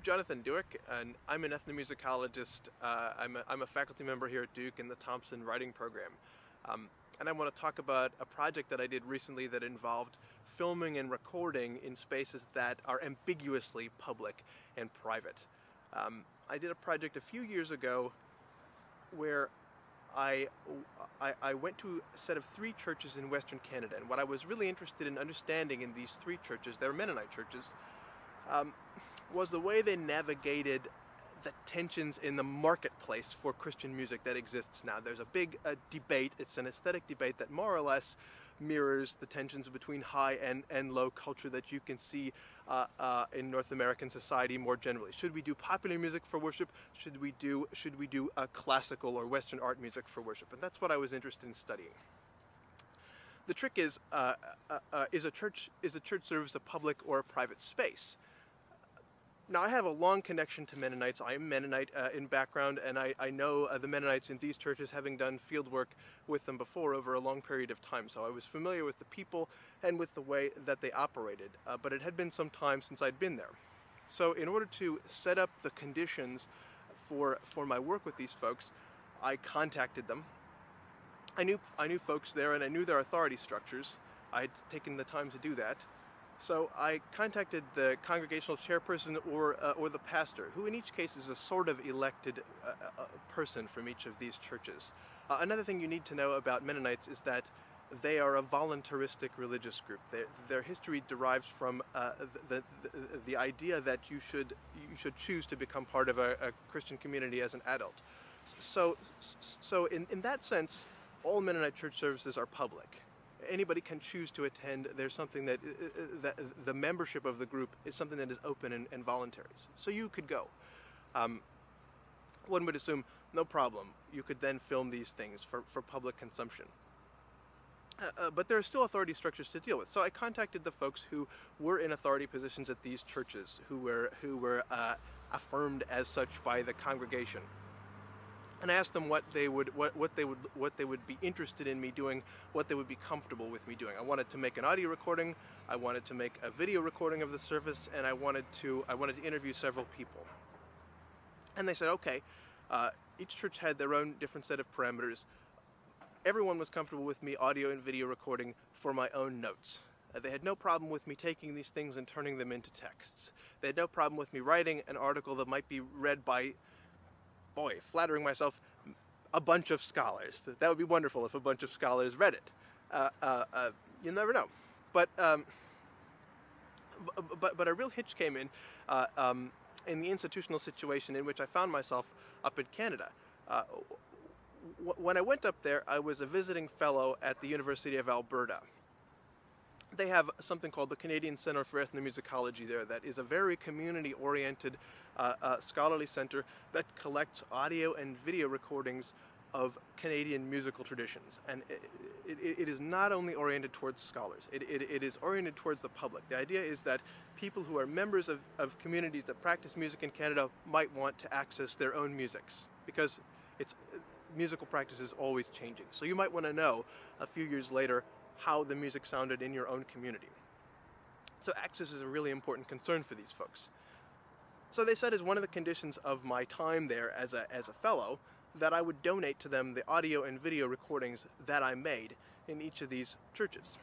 Jonathan Dewick, and I'm an ethnomusicologist. I'm a faculty member here at Duke in the Thompson Writing Program. And I want to talk about a project that I did recently that involved filming and recording in spaces that are ambiguously public and private. I did a project a few years ago where I went to a set of 3 churches in Western Canada, and what I was really interested in understanding in these 3 churches, they're Mennonite churches, was the way they navigated the tensions in the marketplace for Christian music that exists now. There's a big debate, it's an aesthetic debate that more or less mirrors the tensions between high and low culture that you can see in North American society more generally. Should we do popular music for worship? Should we do classical or Western art music for worship? And that's what I was interested in studying. The trick is a church service a public or a private space? Now, I have a long connection to Mennonites. I am Mennonite in background, and I know the Mennonites in these churches, having done field work with them before over a long period of time. So I was familiar with the people and with the way that they operated, but it had been some time since I'd been there. So in order to set up the conditions for my work with these folks, I contacted them. I knew folks there, and I knew their authority structures. I had taken the time to do that. So I contacted the congregational chairperson or the pastor, who in each case is a sort of elected person from each of these churches. Another thing you need to know about Mennonites is that they are a voluntaristic religious group. Their history derives from the idea that you should choose to become part of a Christian community as an adult. So in that sense, all Mennonite church services are public. Anybody can choose to attend. There's something that the membership of the group is something that is open and voluntary. So you could go. One would assume, no problem. You could then film these things for public consumption. But there are still authority structures to deal with. So I contacted the folks who were in authority positions at these churches, who were affirmed as such by the congregation, and I asked them what they would be interested in me doing, what they would be comfortable with me doing. I wanted to make an audio recording, I wanted to make a video recording of the service, and I wanted to interview several people. And they said, okay. Each church had their own different set of parameters. Everyone was comfortable with me audio and video recording for my own notes. They had no problem with me taking these things and turning them into texts. They had no problem with me writing an article that might be read by, boy, flattering myself, a bunch of scholars. That would be wonderful if a bunch of scholars read it. You never know. But a real hitch came in the institutional situation in which I found myself up in Canada. When I went up there, I was a visiting fellow at the University of Alberta. They have something called the Canadian Centre for Ethnomusicology there that is a very community-oriented scholarly center that collects audio and video recordings of Canadian musical traditions. And it is not only oriented towards scholars, it is oriented towards the public. The idea is that people who are members of communities that practice music in Canada might want to access their own musics, because musical practice is always changing. So you might want to know a few years later how the music sounded in your own community. So access is a really important concern for these folks. So they said as one of the conditions of my time there as a fellow that I would donate to them the audio and video recordings that I made in each of these churches.